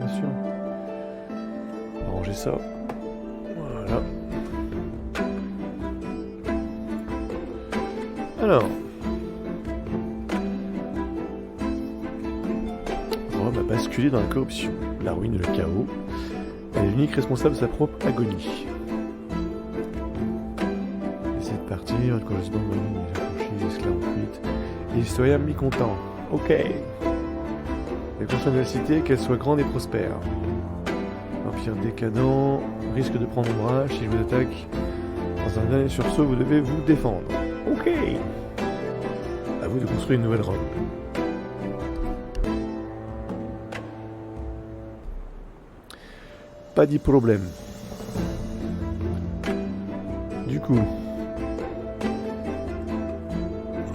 bien sûr. On va ranger ça. Voilà. Alors. On va basculer dans la corruption, la ruine et le chaos. Elle est l'unique responsable de sa propre agonie. Essayez de partir, elle correspond à les affranchis, les esclaves en fuite. Les citoyens mécontents. Ok. Elle concerne la cité, qu'elle soit grande et prospère. Empire décadent, risque de prendre ombrage si je vous attaque. Dans un dernier sursaut, vous devez vous défendre. Ok. À vous de construire une nouvelle Rome. Pas de problème. Du coup,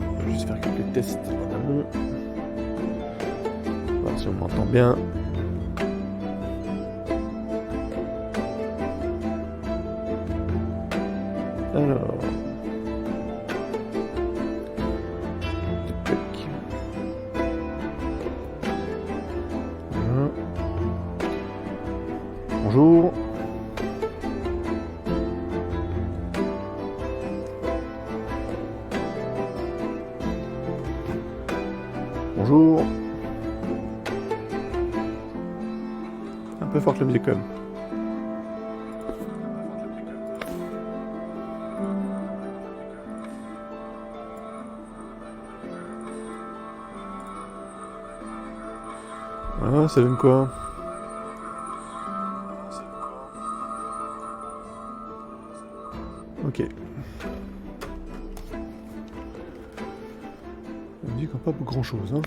on va juste faire quelques tests en amont. Voir si on m'entend bien. Alors. Tac. Voilà. Bonjour. Bonjour. Un peu forte la musique quand même. Ah, ça donne quoi? Ok. On me dit qu'on n'a pas grand chose. Hein.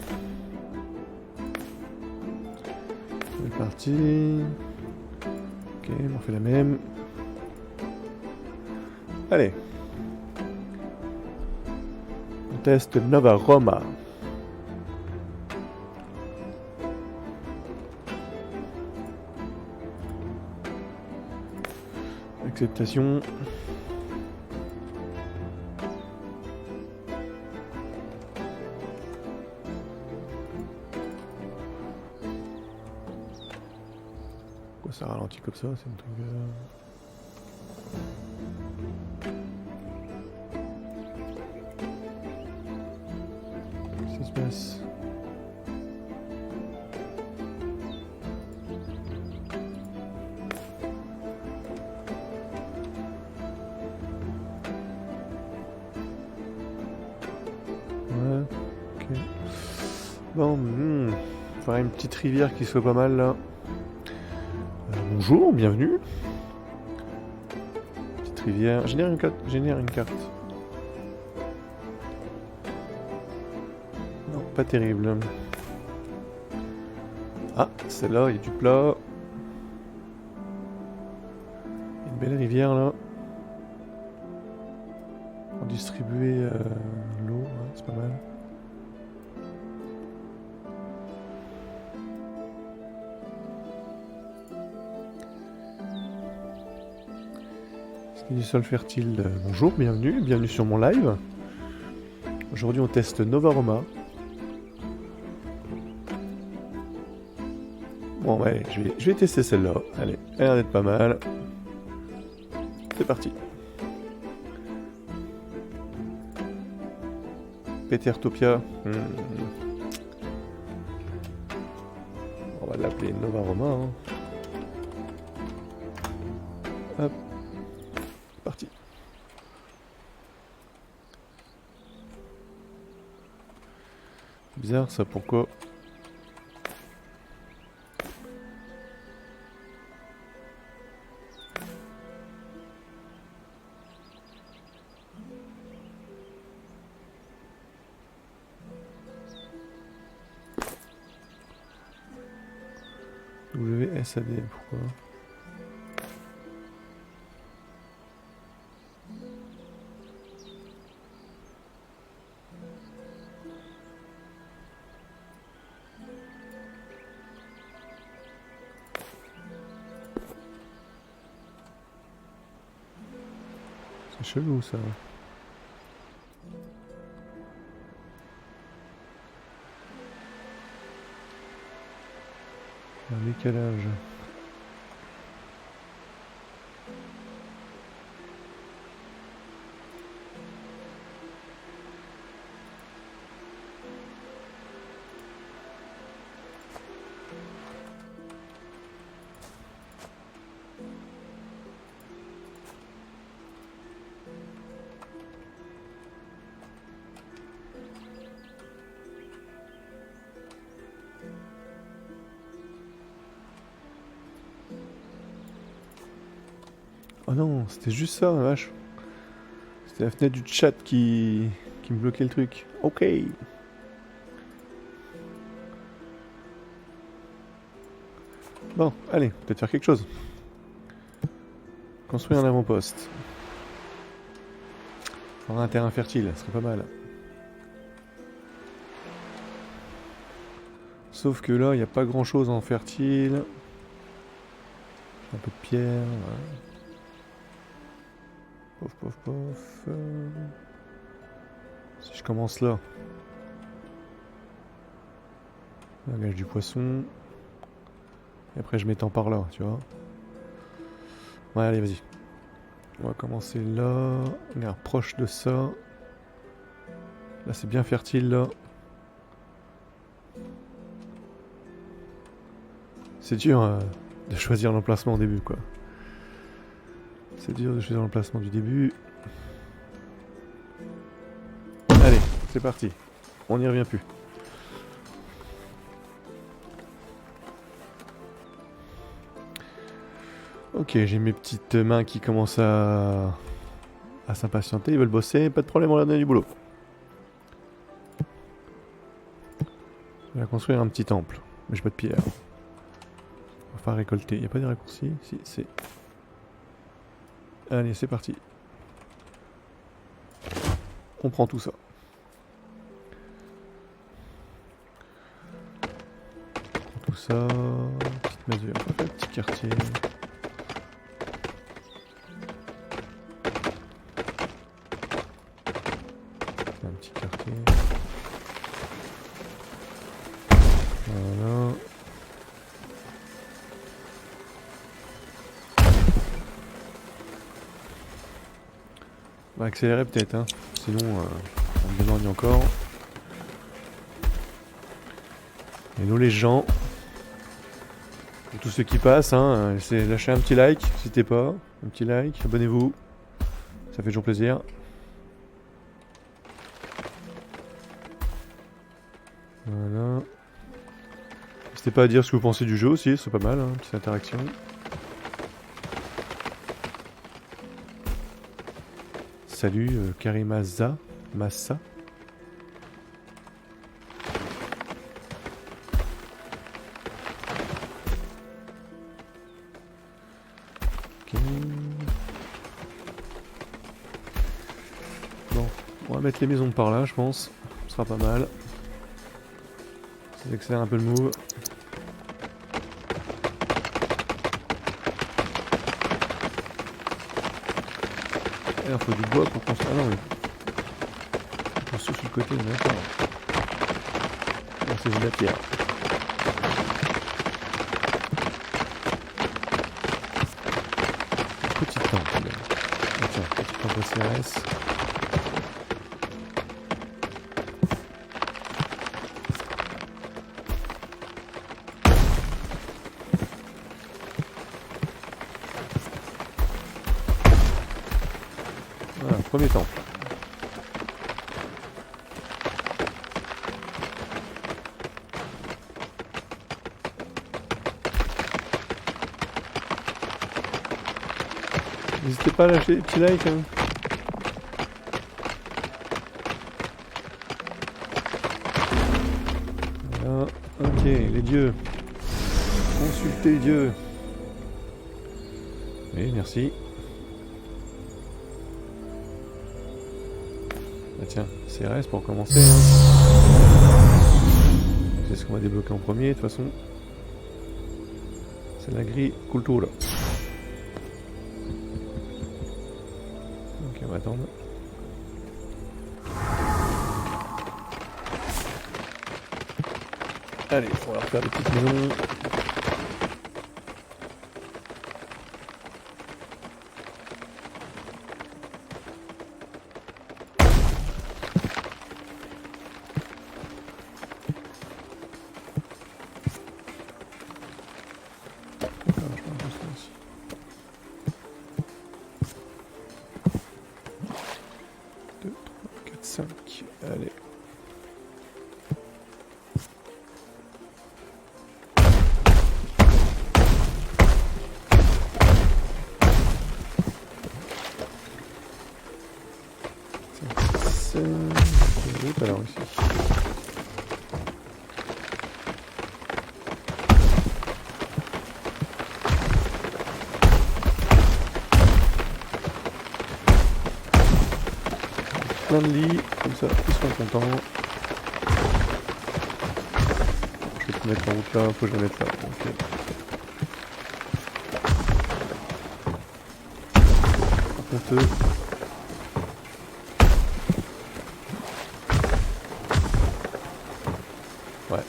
C'est parti. Ok, on fait la même. Allez. On teste Nova Roma. Acceptation. Pourquoi ça ralentit comme ça? C'est un truc. Qu'est-ce qui se passe? Ouais, ok. Bon, faudrait une petite rivière qui soit pas mal là. Bonjour, bienvenue. Petite rivière. Génère une carte. Non, pas terrible. Ah, celle-là, il y a du plat. Une belle rivière là. Pour distribuer l'eau, ouais, c'est pas mal. Du sol fertile, bonjour, bienvenue sur mon live. Aujourd'hui on teste Nova Roma. Bon allez, je vais tester celle-là. Allez, elle a l'air d'être pas mal. C'est parti. Petertopia. On va l'appeler Nova Roma. Hein. Hop. Parti. Bizarre ça, pourquoi? WSAD, pourquoi? C'est chelou ça. Un décalage. Oh non, c'était juste ça, la vache. C'était la fenêtre du chat qui me bloquait le truc. Ok. Bon, allez, peut-être faire quelque chose. Construire un avant-poste. Avoir un terrain fertile, ce serait pas mal. Sauf que là, il n'y a pas grand-chose en fertile. Un peu de pierre, voilà. Pof, pof, pof. Si je commence là. Langage du poisson. Et après je m'étends par là, tu vois. Ouais, allez, vas-y. On va commencer là. Regarde, proche de ça. Là, c'est bien fertile, là. C'est dur de choisir l'emplacement au début, quoi. C'est dur de choisir l'emplacement du début. Allez, c'est parti. On n'y revient plus. Ok, j'ai mes petites mains qui commencent à s'impatienter. Ils veulent bosser. Pas de problème, on leur donne du boulot. Je vais construire un petit temple. Mais j'ai pas de pierre. Enfin, récolter. Y a pas de raccourci? Si, c'est... Allez, c'est parti. On prend tout ça. On prend tout ça. Petite mesure. Petit quartier. Un petit quartier. Voilà. On va accélérer peut-être, hein. Sinon on me demande encore. Et nous les gens, pour tous ceux qui passent, hein, lâchez un petit like, n'hésitez pas, un petit like, abonnez-vous, ça fait toujours plaisir. Voilà. N'hésitez pas à dire ce que vous pensez du jeu aussi, c'est pas mal, hein, petite interaction. Salut Karimaza Massa. Ok. Bon, on va mettre les maisons par là, je pense. Ce sera pas mal. Ça accélère un peu le move. Il faut du bois pour construire. Ah non, mais... on construit sur le côté, d'accord. Là, c'est de la pierre. Petit temple. Ah, tiens, petit temple CRS. Voilà, premier temple. N'hésitez pas à lâcher des petits likes. Hein. Voilà, ok, les dieux. Consultez les dieux. Oui, merci. Bah tiens, CRS pour commencer. Hein. C'est ce qu'on va débloquer en premier, de toute façon. C'est la grille cultura. Ok, on va attendre. Allez, on va leur faire des petites maisons. allez. C'est alors ici. Plein de lits, comme ça, ils sont contents. Je vais te mettre en route là, faut que je la mette là. Ok. Par contre, ouais.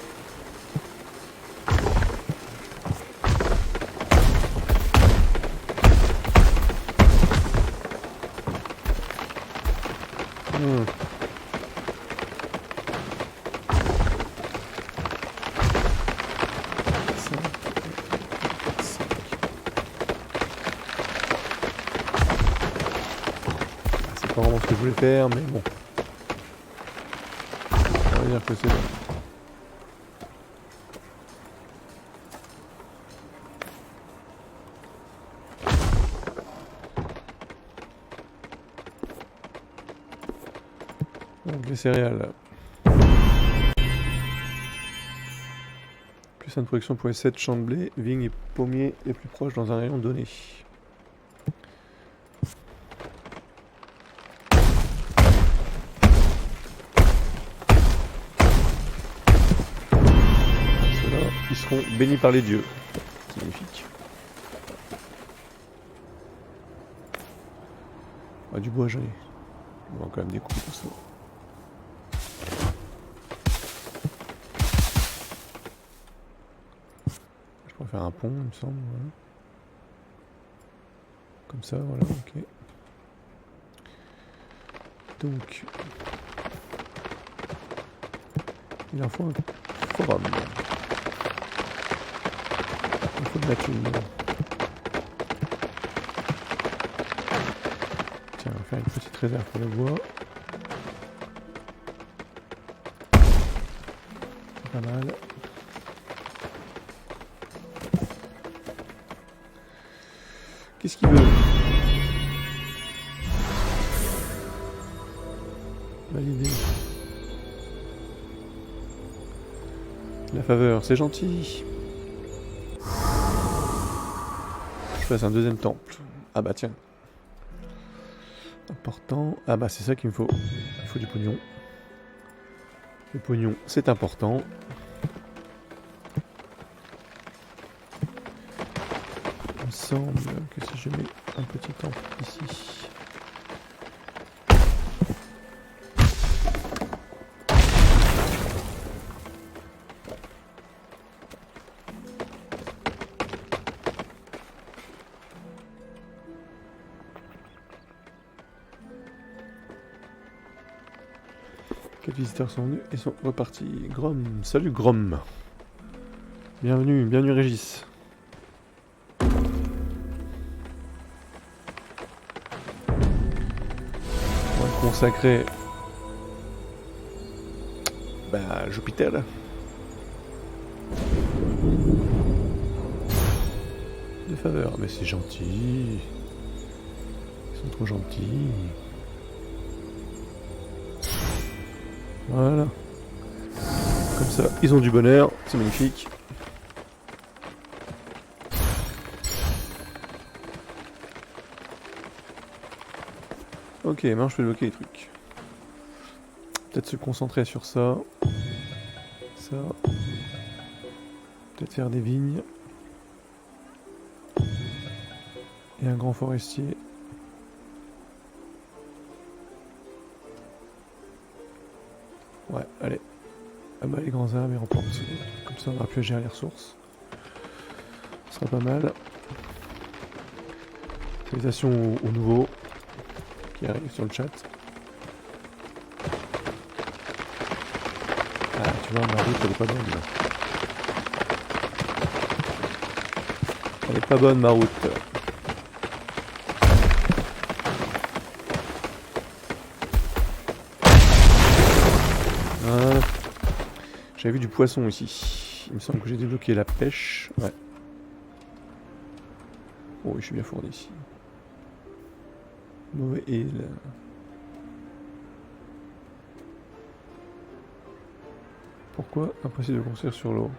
C'est pas vraiment ce que je voulais faire, mais bon. On va dire que c'est bon. Donc les céréales. Plus une production pour les 7 champs de blé, vignes et pommiers les plus proches dans un rayon donné. Ceux-là, ils seront bénis par les dieux. C'est magnifique. Ah, du bois, j'en ai. On va quand même découper tout ça. Je pourrais faire un pont, il me semble. Voilà. Comme ça, voilà, ok. Donc, il en faut un forum. Il faut de la thune. Tiens, on va faire une petite réserve pour le bois. C'est pas mal. Qu'est-ce qu'il veut? Validé. La faveur, c'est gentil. Je fasse un deuxième temple. Ah bah tiens. Important. Ah bah c'est ça qu'il me faut. Il faut du pognon. Le pognon, c'est important. Il me semble que si je mets un petit temple ici. Quelques visiteurs sont venus et sont repartis. Grom, salut Grom. Bienvenue, bienvenue Régis. On va consacrer Jupiter. De faveur, mais c'est gentil. Ils sont trop gentils. Voilà. Comme ça, ils ont du bonheur, c'est magnifique. Ok, maintenant je peux bloquer les trucs. Peut-être se concentrer sur ça. Ça. Peut-être faire des vignes. Et un grand forestier. Ouais, allez. Ah bah les grands arbres ils remportent. Comme ça on aura plus à gérer les ressources. Ce sera pas mal. Salutations aux nouveaux qui arrivent sur le chat. Ah tu vois, ma route elle est pas bonne là. Elle est pas bonne ma route. J'avais vu du poisson ici. Il me semble que j'ai débloqué la pêche. Ouais. Oh, oui, je suis bien fourni ici. Mauvais île. Pourquoi impossible de construire sur l'eau?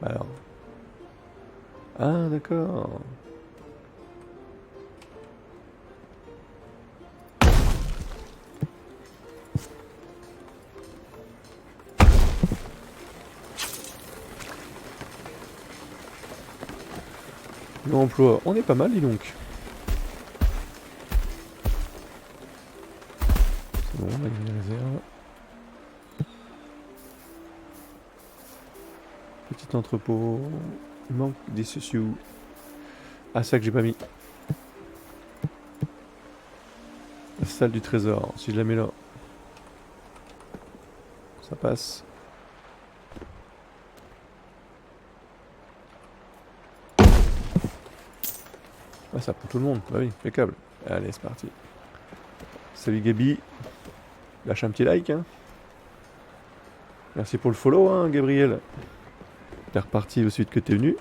Alors. Ah, d'accord. L'emploi, on est pas mal, dis donc. C'est bon, on a une réserve. Petit entrepôt. Il manque des sociaux. Ah, ça que j'ai pas mis. La salle du trésor. Si je la mets là, ça passe. Ah, ça pour tout le monde. Bah oui, impeccable. Allez, c'est parti. Salut Gabi. Lâche un petit like. Hein. Merci pour le follow, hein, Gabriel. T'es reparti aussi vite que t'es venu.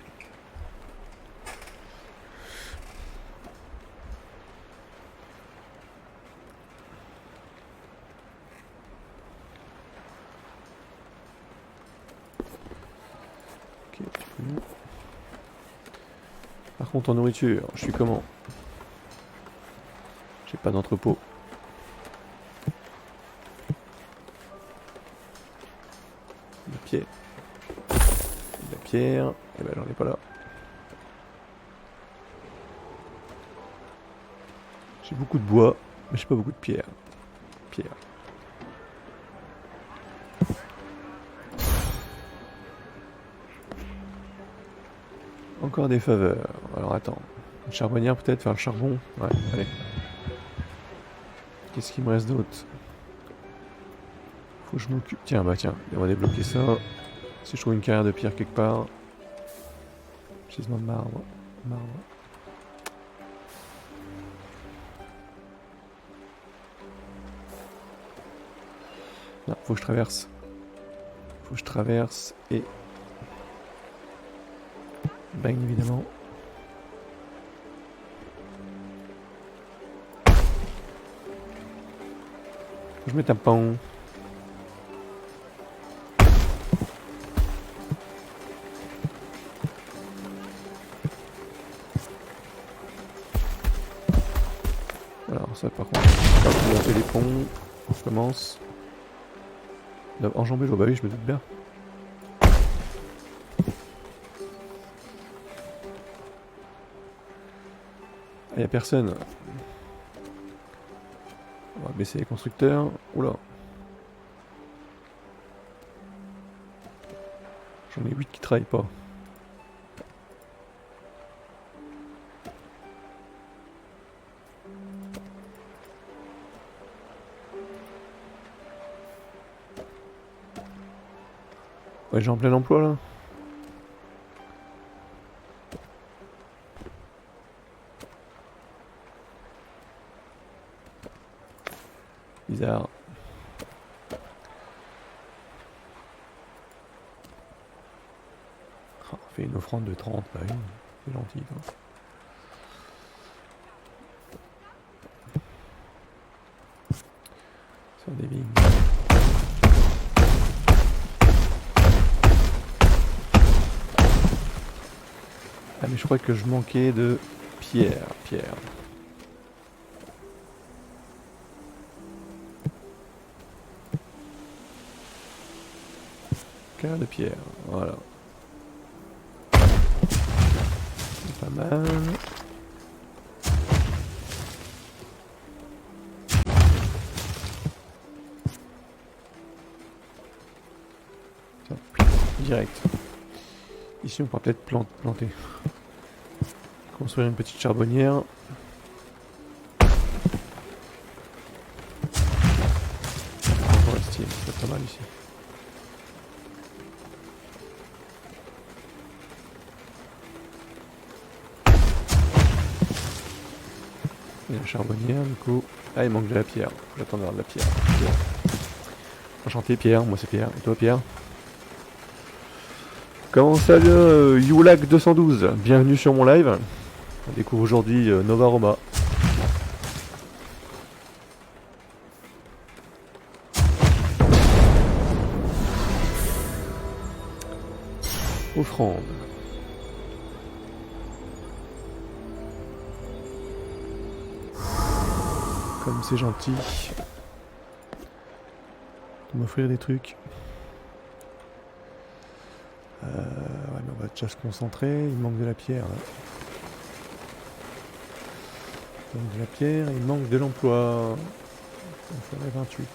Ok, tu peux. Par contre, en nourriture, je suis comment? J'ai pas d'entrepôt. La pierre. La pierre. Eh ben, j'en ai pas là. J'ai beaucoup de bois, mais j'ai pas beaucoup de pierre. Pierre. Encore des faveurs. Alors attends. Une charbonnière peut-être, faire le charbon. Ouais, allez. Qu'est-ce qu'il me reste d'autre? Faut que je m'occupe. Tiens, bah tiens, on va débloquer ça. Si je trouve une carrière de pierre quelque part. Gisement de marbre. Marbre. Non, faut que je traverse. Faut que je traverse et... Bang, évidemment. Faut que je mette un pont. Alors ça par contre, on va monter les ponts. On commence. Enjamber l'eau, bah oui, je me doute bien. Ah, y'a personne. On va baisser les constructeurs. Oula. J'en ai 8 qui travaillent pas. Ouais, j'ai en plein emploi là. Bizarre. Oh, on fait une offrande de 30, bah oui, c'est gentil quoi. Sur des vignes. Ah mais je crois que je manquais de pierre. Carrière de pierre, voilà. C'est pas mal. Tiens, direct. Ici on pourra peut-être planter. Construire une petite charbonnière. Forestier, c'est pas mal ici. Et la charbonnière du coup. Ah, il manque de la pierre. J'attends d'avoir de la pierre. Pierre. Enchanté Pierre, moi c'est Pierre. Et toi Pierre? Comment ça va Youlac 212, bienvenue sur mon live. On découvre aujourd'hui Nova Roma. Offrande. Comme c'est gentil de m'offrir des trucs. Ouais, mais on va déjà se concentrer. Il manque de la pierre. Là. Il manque de la pierre, il manque de l'emploi. Il faudrait 28.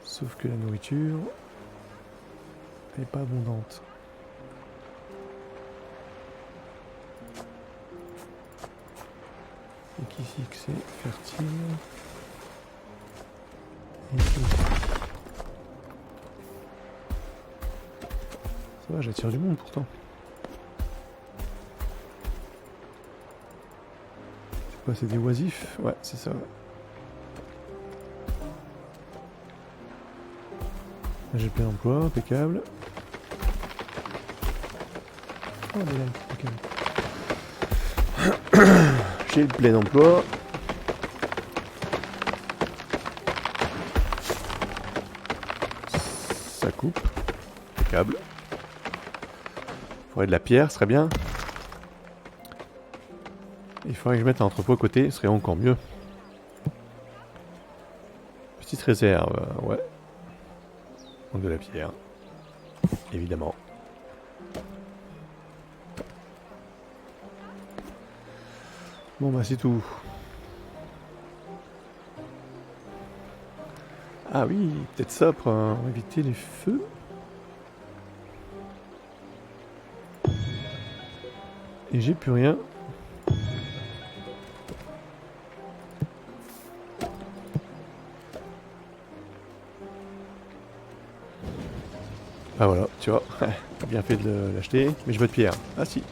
Sauf que la nourriture n'est pas abondante. Et qu'ici que c'est fertile. Et ici. Ça va, j'attire du monde pourtant. C'est quoi, c'est des oisifs? Ouais, c'est ça. J'ai plein d'emploi, impeccable. Oh, mais là, impeccable. J'ai le plein emploi. Ça coupe. Impeccable. Il faudrait de la pierre, ce serait bien. Il faudrait que je mette un entrepôt à côté, ce serait encore mieux. Petite réserve, ouais. Donc de la pierre. Évidemment. Bon bah c'est tout. Ah oui, peut-être ça pour éviter les feux. Et j'ai plus rien. Ah voilà, tu vois, bien fait de l'acheter, mais je veux de pierre. Ah si.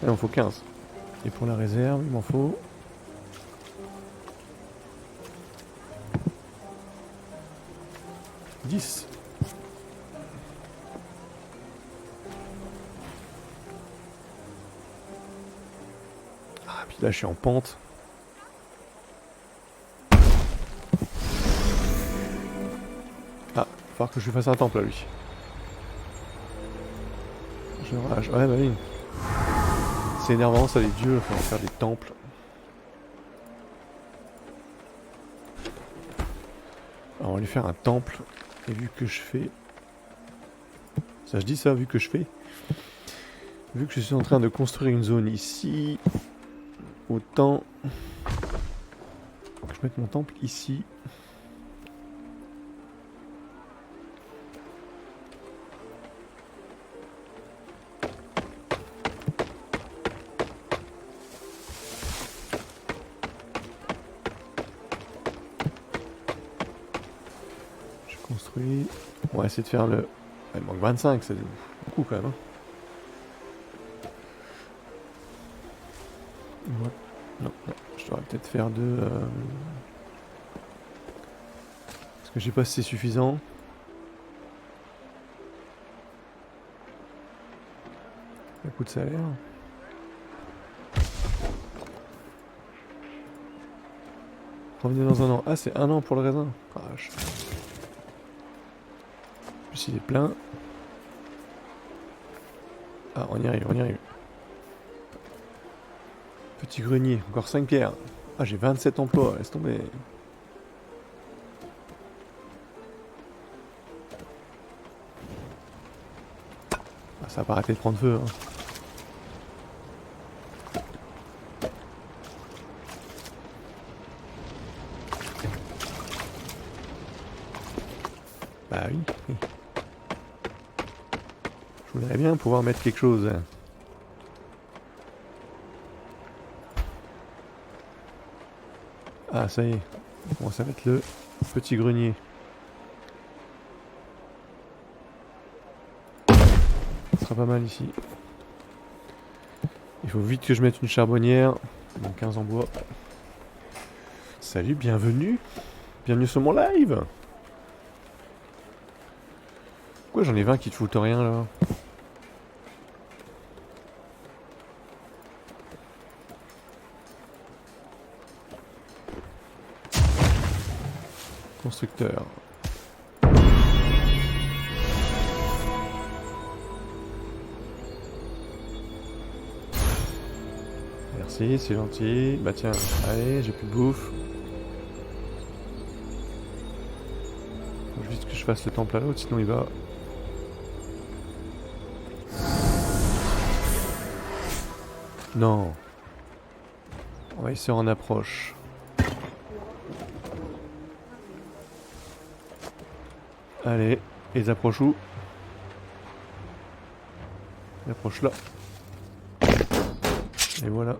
Il m'en faut 15. Et pour la réserve, il m'en faut... 10. Ah, puis là, je suis en pente. Ah, il va falloir que je lui fasse un temple à lui. Je rage. Ouais, bah oui. C'est énervant, ça, les dieux, il faut faire des temples. Alors, on va lui faire un temple. Et vu que je fais... Ça, je dis ça, vu que je fais... Vu que je suis en train de construire une zone ici... Autant... que je mette mon temple ici. Construit. On va essayer de faire le... Il manque 25, c'est beaucoup quand même. Hein. Ouais. Non, non, je devrais peut-être faire deux... Parce que je sais pas si c'est suffisant. Le coup de salaire. Revenez dans un an. Ah, c'est un an pour le raisin. Ah, plus il est plein. Ah, on y arrive, on y arrive. Petit grenier, encore 5 pierres. Ah, j'ai 27 emplois, laisse tomber. Ah, ça va pas arrêter de prendre feu. Hein. Bah oui. Je voudrais bien pouvoir mettre quelque chose. Ah, ça y est. Bon, ça va être le petit grenier. Ça sera pas mal ici. Il faut vite que je mette une charbonnière. Donc 15 en bois. Salut, bienvenue. Bienvenue sur mon live. Pourquoi j'en ai 20 qui te foutent rien là? Constructeur. Merci, c'est gentil. Bah tiens, allez, j'ai plus de bouffe. Faut juste que je fasse le temple à l'autre, sinon il va... Non. Ouais, il sort en approche. Allez, ils approchent où? Ils approchent là. Et voilà.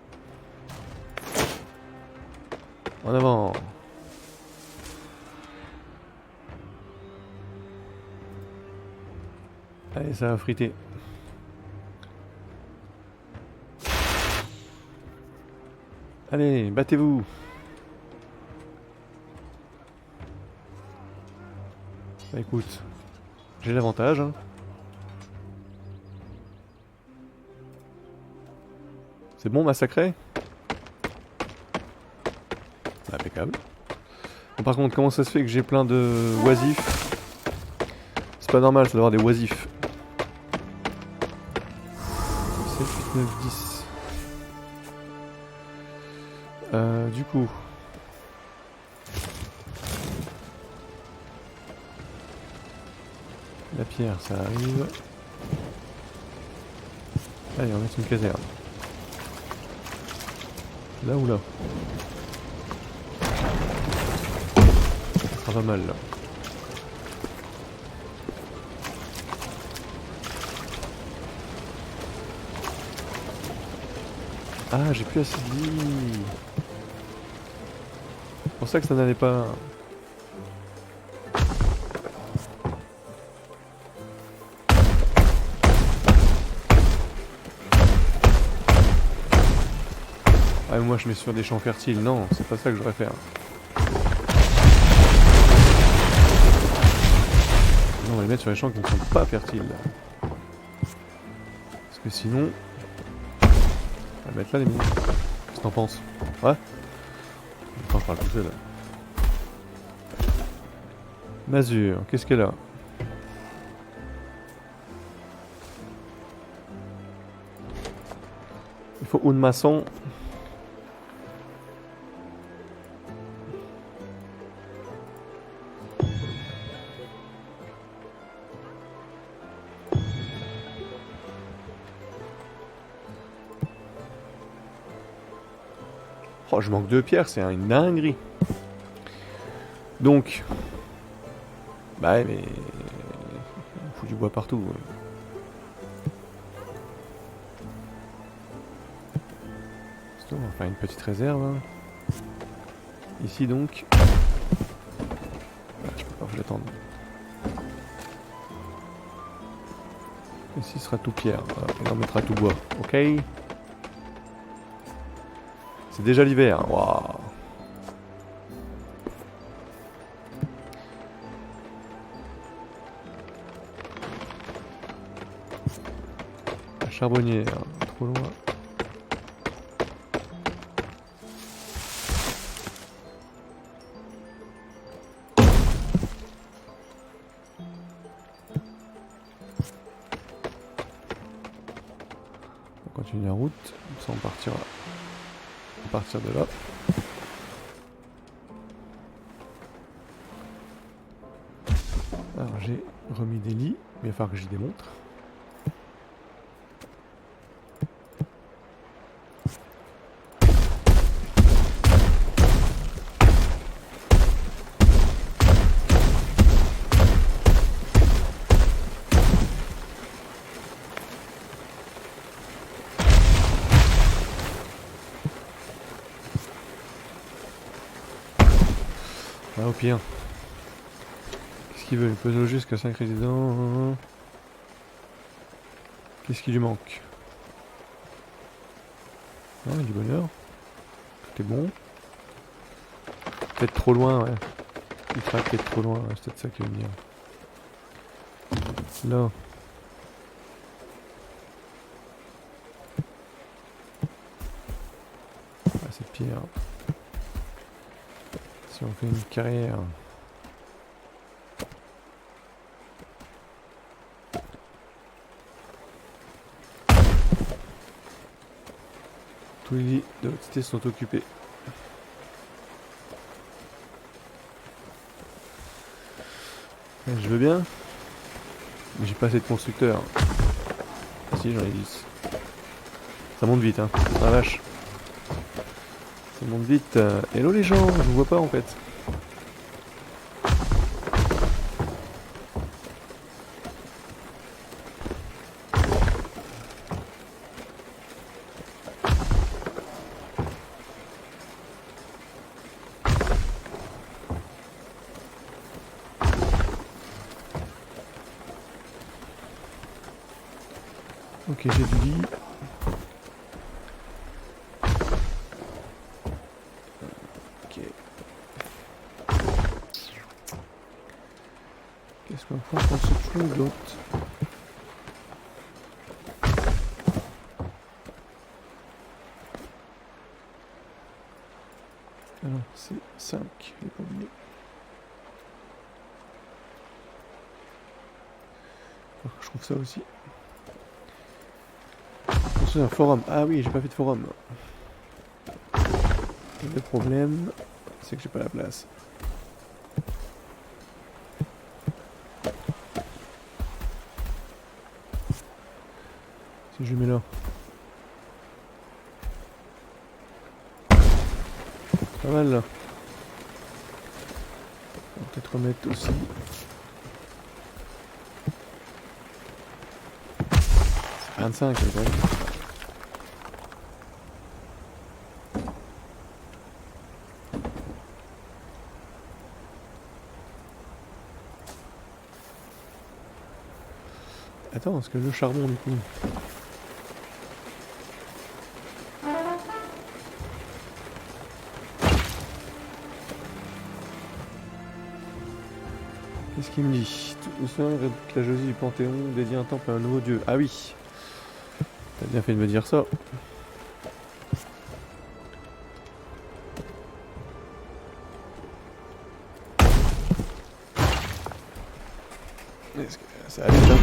En avant. Allez, ça va friter. Allez, battez-vous. Bah écoute, j'ai l'avantage. Hein. C'est bon, massacré? Impeccable. Bon, par contre, comment ça se fait que j'ai plein de oisifs? C'est pas normal, ça doit avoir des oisifs. 7, 8, 9, 10. Du coup... La pierre, ça arrive. Allez, on va mettre une caserne. Là ou là? Ça sera pas mal là. Ah, j'ai plus assez de vie. C'est pour ça que ça n'allait pas. Ah, mais moi je mets sur des champs fertiles. Non, c'est pas ça que je devrais faire. Non, on va les mettre sur les champs qui ne sont pas fertiles. Parce que sinon... On va mettre là les mines. Qu'est-ce que t'en penses? Ouais? Attends, je parle tout seul. Masure, qu'est-ce qu'elle a? Il faut une maçon. Oh, je manque de pierres, c'est une dinguerie. Donc... Bah mais... Il faut du bois partout. On va faire une petite réserve. Hein. Ici donc... Ah, je peux pas vous l'attendre. Ici sera tout pierre. Voilà, et on mettra tout bois. Ok. C'est déjà l'hiver. Waouh. La charbonnière. Trop loin. On continue la route. Ça on partira. À partir de là. Alors j'ai remis des lits, mais il va falloir que j'y démontre. Ah, au pire. Qu'est-ce qu'il veut? Il peut loger jusqu'à 5 résidents. Qu'est-ce qui lui manque? Ah, du bonheur. T'es bon. Peut-être trop loin, ouais. Il sera peut-être trop loin, ouais, c'est peut-être ça qui veut dire. Là. Ah, c'est pire. Si on fait une carrière. Tous les lits de l'autre cité sont occupés. Je veux bien, mais j'ai pas assez de constructeurs. Ah si, j'en ai 10. Ça monte vite, hein. Ah vache. Ça monte vite. Hello les gens, je vous vois pas en fait. Ok, j'ai du lit. Ok. Qu'est-ce qu'on prend pour ce trou d'autre? Alors, c'est 5, les pommiers. Je trouve ça aussi. Un forum. Ah oui, j'ai pas fait de forum. Le problème, c'est que j'ai pas la place. Si je mets là. C'est pas mal là. On va peut-être remettre aussi. C'est 25, quand même. Attends, parce que le charbon du coup. Qu'est-ce qu'il me dit? Tout ça, la jalousie du Panthéon dédie un temple à un nouveau dieu. Ah oui. T'as bien fait de me dire ça. Est-ce que ça allait là?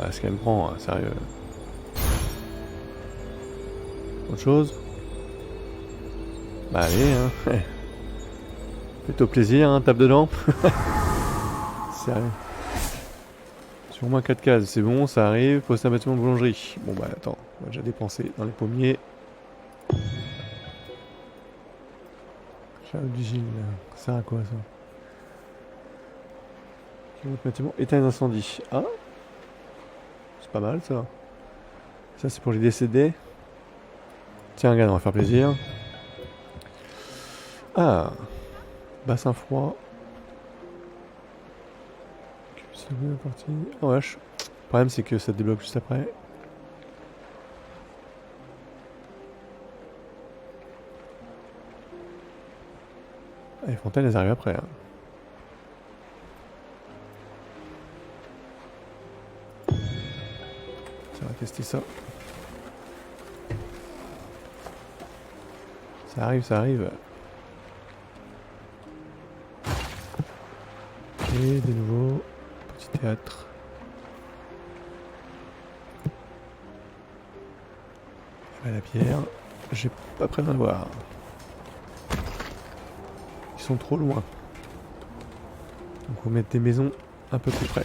Ah, ce qu'elle me prend, hein, sérieux. Autre chose? Bah allez, hein. Fais-toi plaisir, hein, tape dedans. Sérieux. Sur moins 4 cases, c'est bon, ça arrive. Poste un bâtiment de boulangerie. Bon bah attends, on va déjà dépenser dans les pommiers. Charles du Gilles, ça sert à quoi ça? Votre bâtiment éteint les incendies. Ah, c'est pas mal ça. Ça c'est pour les décédés. Tiens, regarde, on va faire plaisir. Ah, bassin froid. C'est bien parti. Oh vache. Le problème c'est que ça débloque juste après. Ah, les fontaines elles arrivent après. Hein. Ça va tester ça. Ça arrive, ça arrive. Et de nouveau, petit théâtre. À la pierre, j'ai pas près d'en voir. Ils sont trop loin. Donc on va mettre des maisons un peu plus près.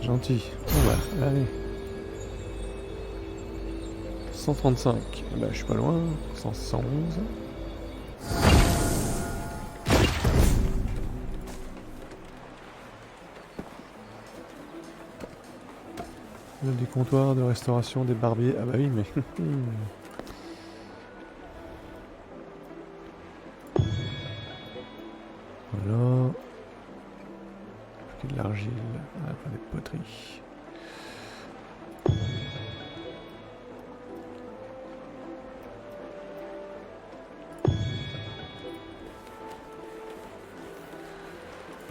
Gentil. Bon bah, allez. 135. Bah, je suis pas loin. 111. Des comptoirs de restauration, des barbiers. Ah bah oui, mais... Voilà. Plus que de l'argile. Ah, plein de poteries.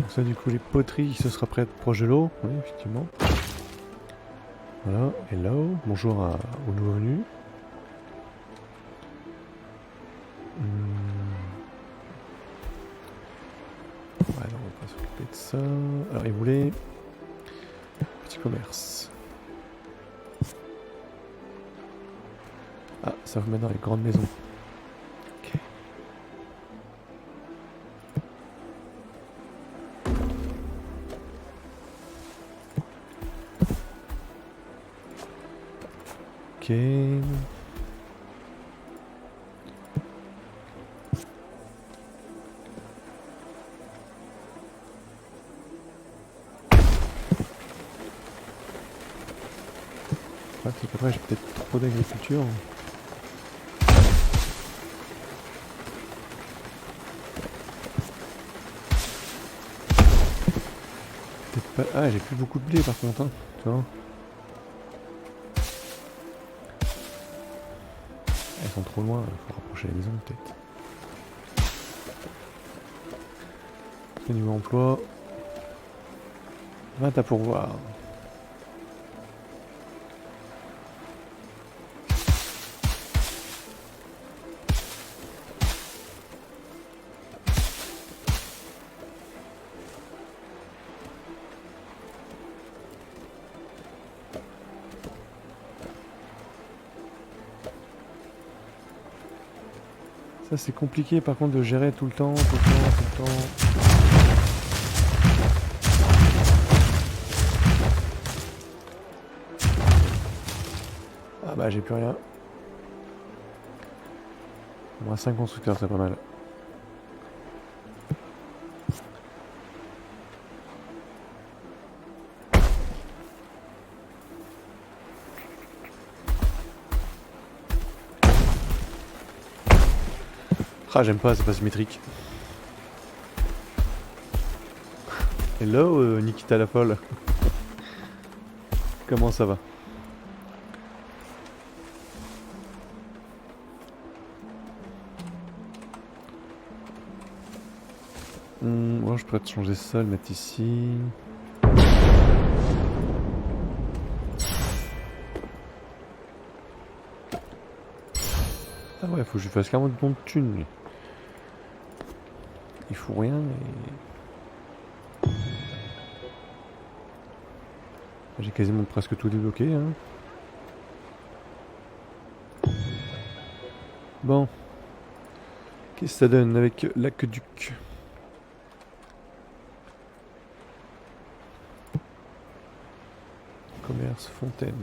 Donc ça, du coup, les poteries, ce sera prêt proche de l'eau. Oui, effectivement. Voilà, hello, bonjour aux nouveaux venus. Ouais, non, on va pas s'occuper de ça. Alors, il voulait... Petit commerce. Ah, ça vous met dans les grandes maisons. Ok. Ok. C'est qu'après j'ai peut-être trop d'agriculture. Peut-être pas... Ah, j'ai plus beaucoup de blé par contre, hein, tu vois. Elles sont trop loin, il faut rapprocher la maison peut-être. Au niveau emploi, 20 à pourvoir. Ça c'est compliqué par contre de gérer tout le temps. Ah bah j'ai plus rien. Moins 5 constructeurs, c'est pas mal. Ah j'aime pas, c'est pas symétrique. Hello Nikita la folle. Comment ça va? Bon, je pourrais te changer ça, le mettre ici. Ah ouais, faut que je lui fasse carrément de bonnes thunes. Lui. Il faut rien et... J'ai quasiment presque tout débloqué. Hein. Bon. Qu'est-ce que ça donne avec l'aqueduc? Commerce, fontaine.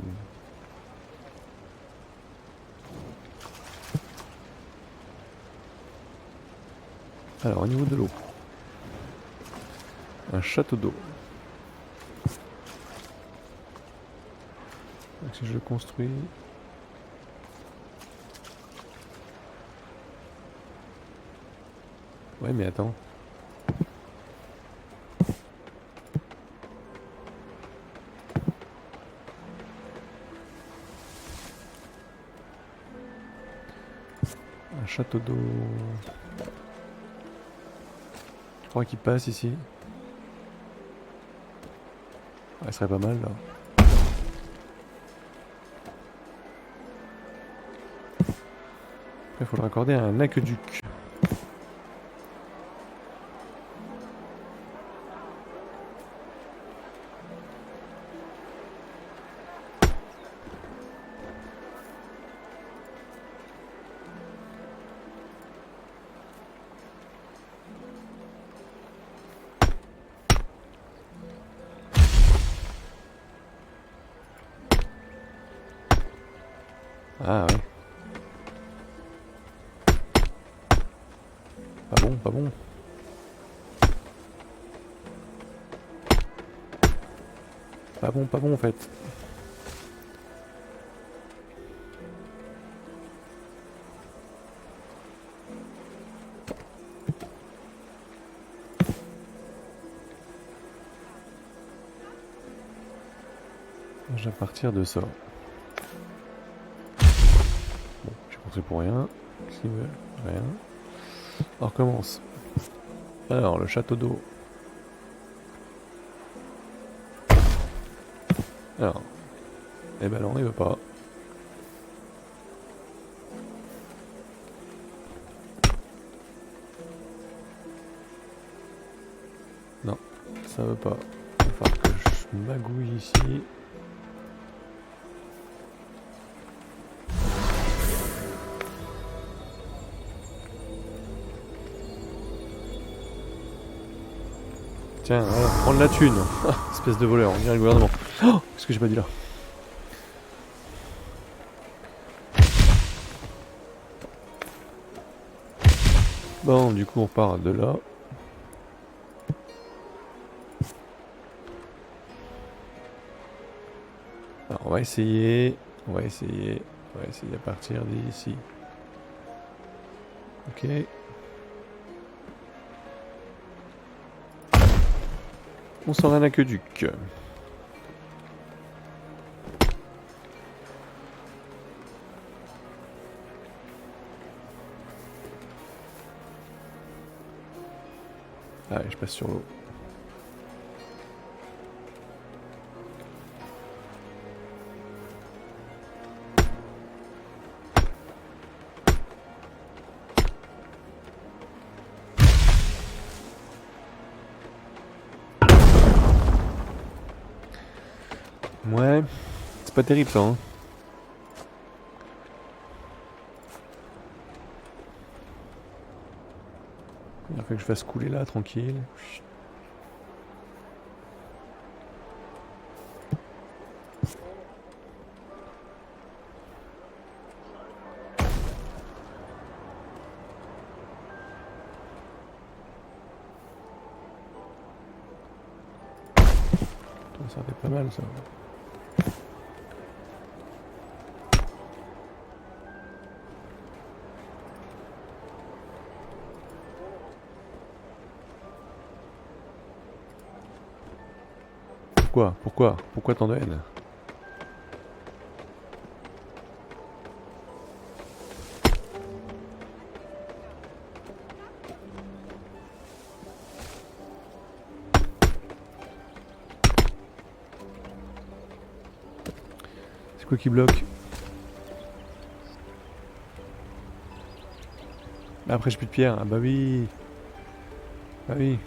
Alors, au niveau de l'eau. Un château d'eau. Donc si je le construis... Ouais, mais attends. Un château d'eau... Je crois qu'il passe ici. Ouais, ce serait pas mal là. Après, il faut le raccorder à un aqueduc. Ah ouais. Pas bon, pas bon. Pas bon en fait. Je vais partir de ça. Bon, j'ai compté pour rien. Qu'est-ce qu'ils veulent? Rien. On recommence. Alors, le château d'eau. Alors. Eh ben non, il veut pas. Non, ça veut pas. Il va falloir que je magouille ici. Tiens, voilà, prendre la thune. Espèce de voleur, on dirait le gouvernement. Oh, qu'est-ce que j'ai pas dit là? Bon, du coup, on part de là. Alors, on va essayer à partir d'ici. Ok. On s'en va à l'aqueduc. Allez, je passe sur l'eau. Ouais, c'est pas terrible ça, hein. Il faut que je fasse couler là, tranquille. Ça fait pas mal ça. Pourquoi tant de haine? C'est quoi qui bloque? Après j'ai plus de pierre. Ah bah oui. Bah oui.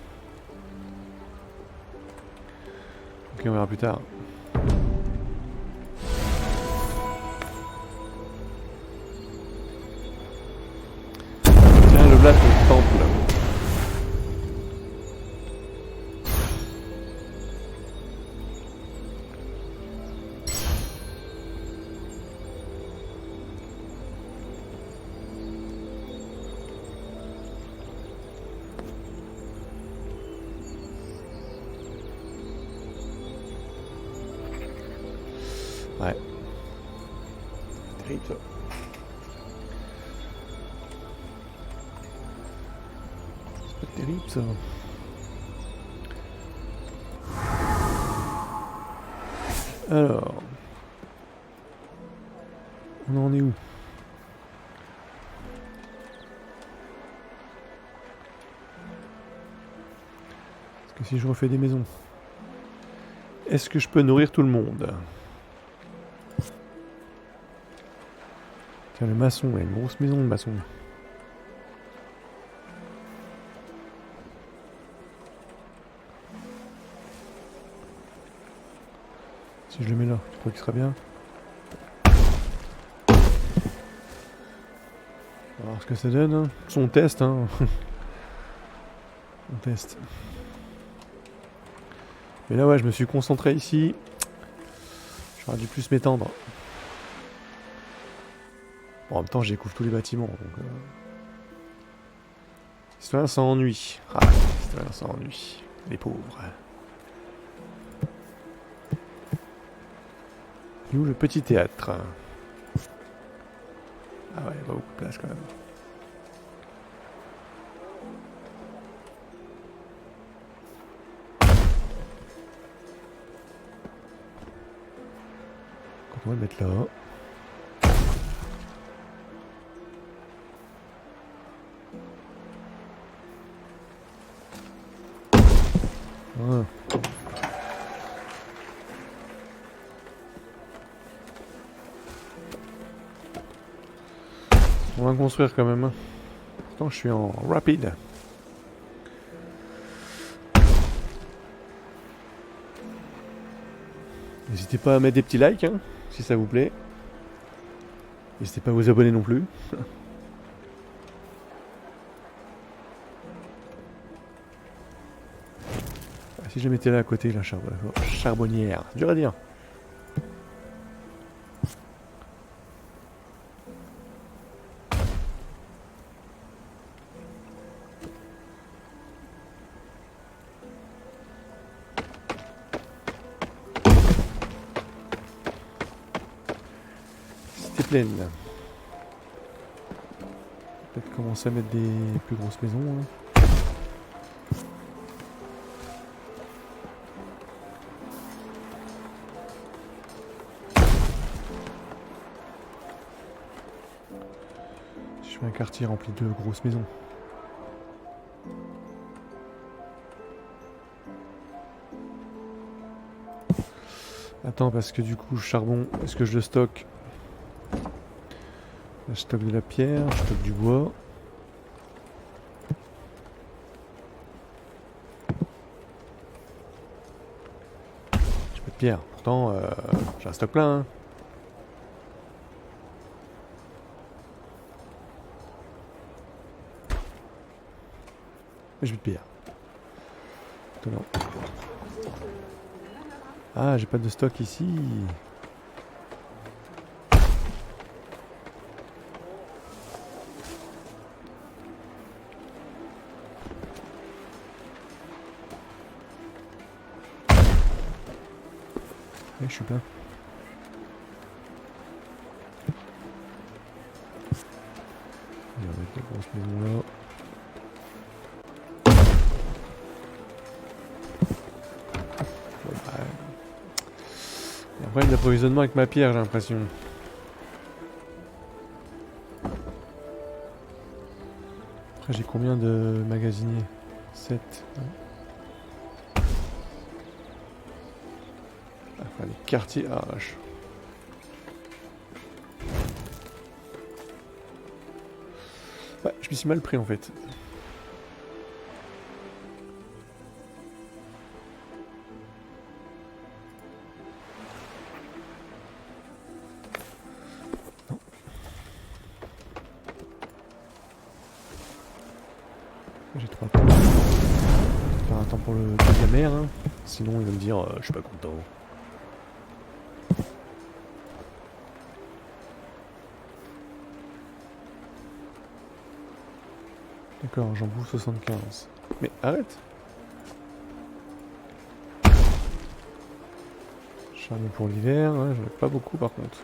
Ok, on verra plus tard. Tiens, le blast, le temple là. Ouais. Terrible ça. C'est pas terrible ça. Alors. On en est où? Parce que si je refais des maisons, est-ce que je peux nourrir tout le monde? Tiens, le maçon, il y a une grosse maison de maçon. Si je le mets là, tu crois qu'il sera bien? On va voir ce que ça donne. Hein. On teste. Hein. On teste. Mais là, ouais, je me suis concentré ici. J'aurais dû plus m'étendre. Bon, en même temps, je découvre tous les bâtiments. Donc, Les citoyens s'ennuient. Ah, les citoyens s'ennuient. Les pauvres. Et où le petit théâtre? Ah ouais, il y a pas beaucoup de place quand même. On va le mettre là. Voilà. On va construire quand même. Pourtant je suis en rapide. N'hésitez pas à mettre des petits likes, hein, si ça vous plaît. N'hésitez pas à vous abonner non plus. Si je mettais là à côté, la charbonnière, dur à dire. C'était pleine. Peut-être commencer à mettre des plus grosses maisons. Hein. Je fais un quartier rempli de grosses maisons. Attends, parce que du coup, charbon, est-ce que je le stocke? Là, je stocke de la pierre, je stocke du bois. J'ai pas de pierre, pourtant, j'ai un stock plein. Hein. Mais j'ai plus de pierre. Étonnant. Ah, j'ai pas de stock ici. Ouais, je suis plein. On va mettre la grosse maison là. Il y a un problème d'approvisionnement avec ma pierre, j'ai l'impression. Après, j'ai combien de magasiniers? 7. Enfin, les quartiers. Ah, vache. Ouais, je me suis mal pris en fait. J'ai 3 temps. Je vais faire un temps pour le de la mer, hein. Sinon il va me dire je suis pas content. D'accord, j'en bouffe 75. Mais arrête! Charbon pour l'hiver, hein, j'en ai pas beaucoup par contre.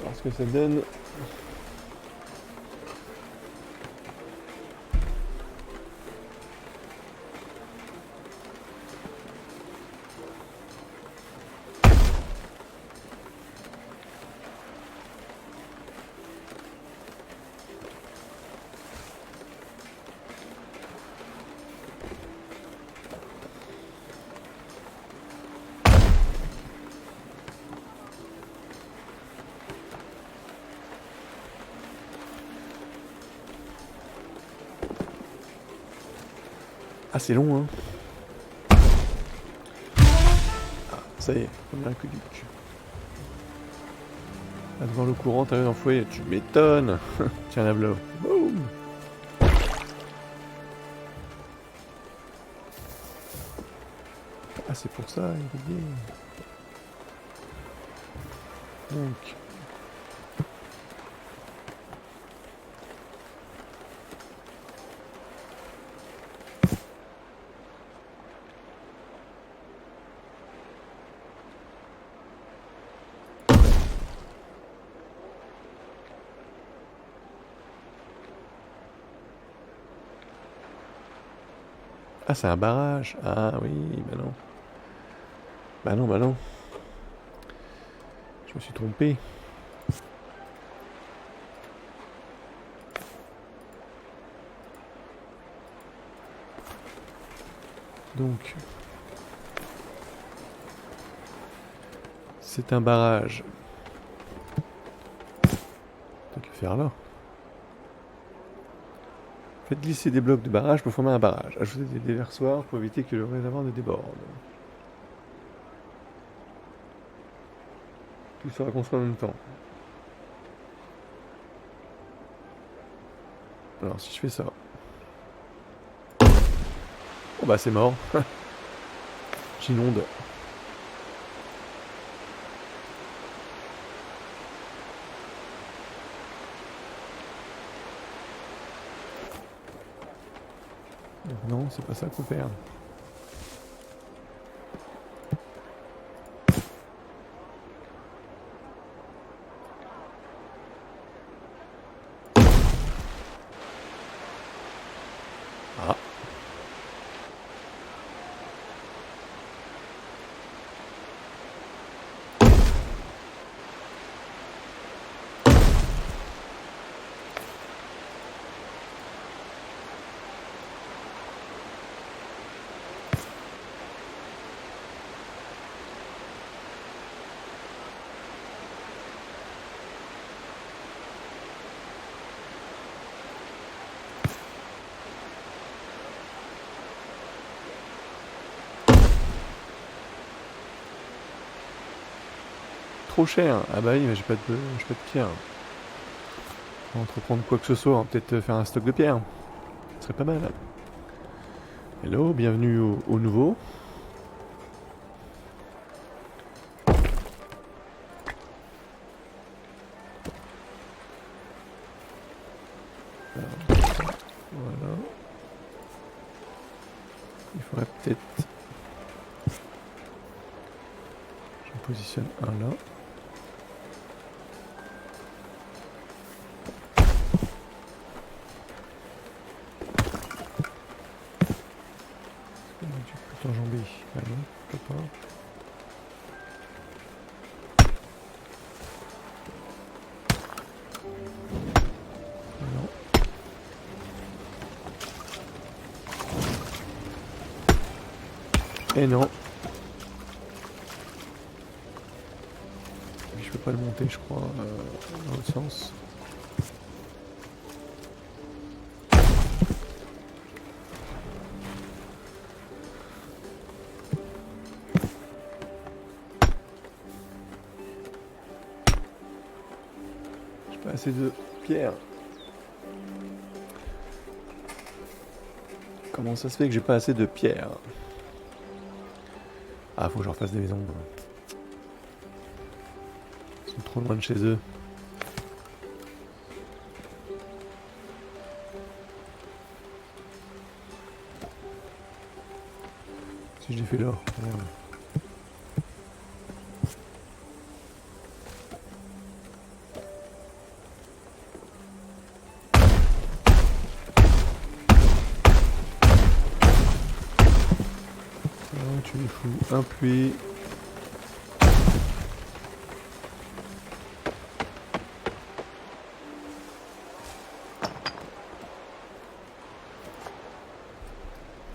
Alors ce que ça donne. Ah, c'est long, hein. Ah, ça y est, premier aqueduc. À devant l'eau courante, t'arrives dans le foyer, tu m'étonnes. Tiens, la blow. Boum. Ah, c'est pour ça, il est bien. Donc... Ah, c'est un barrage. Ah oui, bah non. Bah non, bah non. Je me suis trompé. Donc... C'est un barrage. Tant qu'à faire là. Faites glisser des blocs de barrage pour former un barrage. Ajoutez des déversoirs pour éviter que le réservoir ne déborde. Tout sera construit en même temps. Alors si je fais ça... Oh bah c'est mort. J'inonde. Non, c'est pas ça qu'il faut faire. Ah. Trop cher. Ah bah oui, mais j'ai pas de pierre. Pour entreprendre quoi que ce soit, on va peut-être faire un stock de pierre. Ce serait pas mal. Hello, bienvenue au nouveau. Voilà. Il faudrait peut-être... Je positionne un là. Tu peux t'enjamber. Ah non, je peux pas. Non. Et non. Je peux pas le monter, je crois, dans l'autre sens. J'ai pas assez de pierre. Comment ça se fait que j'ai pas assez de pierre? Ah, faut que je refasse des maisons. Ils sont trop loin de chez eux. Si je les fais là, regarde. Tu les fous un puits.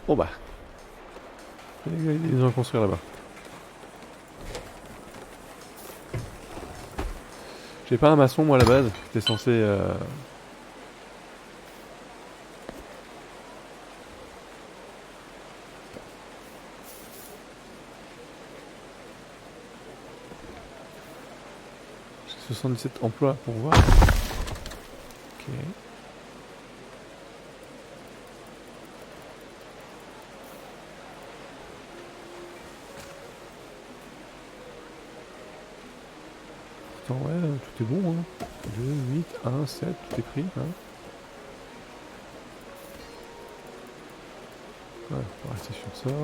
Bon bah. Il y a des maisons à construire là-bas. J'ai pas un maçon moi à la base. J'étais censé... J'ai 77 emplois pour voir. Ok. l'instant, ouais, tout est bon. Hein. 2, 8, 1, 7, tout est pris. Hein. Ouais, on va rester sur ça.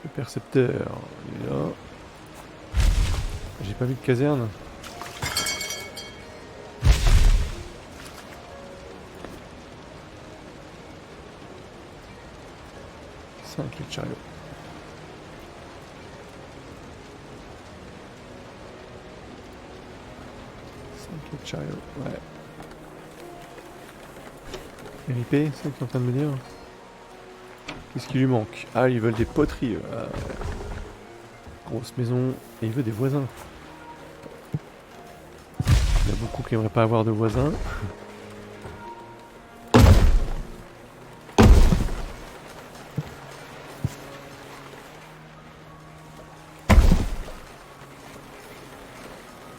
Le percepteur, il est là. J'ai pas vu de caserne. Les chariots. 5 chariots, ouais. RIP, c'est ce que tu es en train de me dire. Qu'est-ce qui lui manque? Ah, ils veulent des poteries. Grosse maison. Et il veut des voisins. Il y a beaucoup qui n'aimeraient pas avoir de voisins.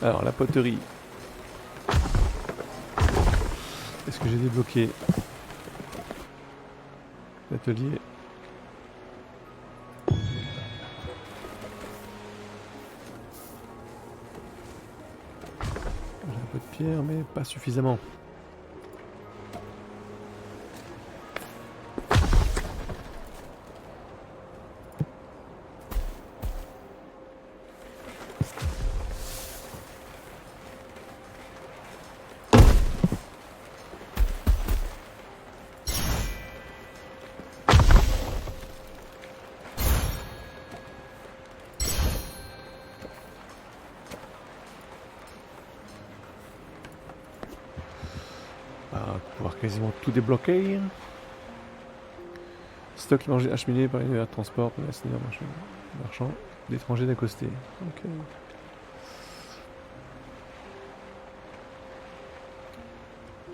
Alors, la poterie. Est-ce que j'ai débloqué l'atelier? J'ai un peu de pierre, mais pas suffisamment. Pouvoir quasiment tout débloquer. Stock mangé acheminé par l'univers de transport pour l'assainir marchand d'étrangers d'accostés. Ok.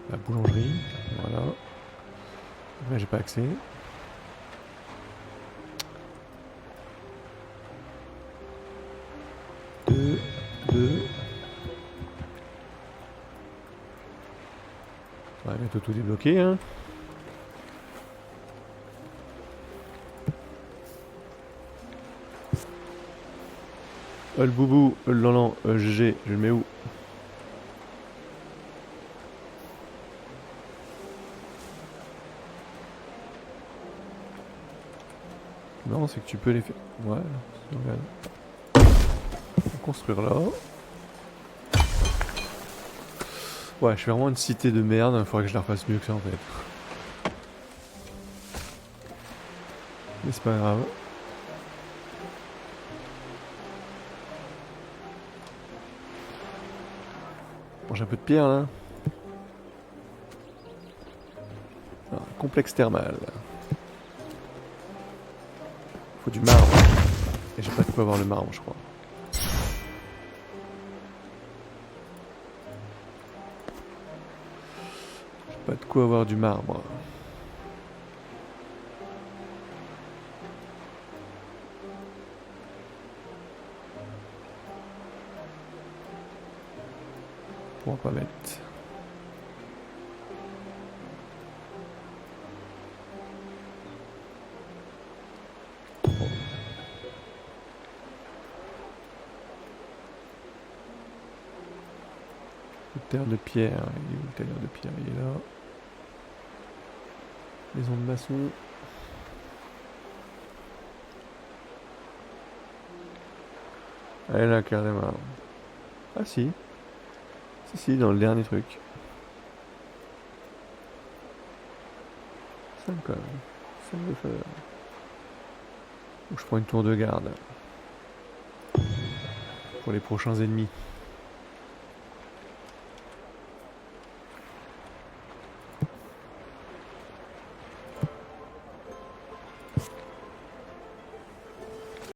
La boulangerie, voilà. Là j'ai pas accès. Deux. On va bientôt tout débloquer, hein. Le boubou, le lanlan, GG, je le mets où? Non, c'est que tu peux les faire. Ouais, regarde. On va construire là. Ouais, je fais vraiment une cité de merde, il faudrait que je la refasse mieux que ça en fait. Mais c'est pas grave. Bon, j'ai un peu de pierre là. Alors, complexe thermal. Faut du marbre. Et j'ai pas de quoi avoir le marbre, je crois. J'ai pas de quoi avoir du marbre. On va pas mettre. Bon. Le terre de pierre, il est où le tailleur de pierre? Il est là. Maison de maçon. Elle est là carrément. Ah si. Si, dans le dernier truc. 5 quand même. 5 de feu. Ou je prends une tour de garde. Pour les prochains ennemis.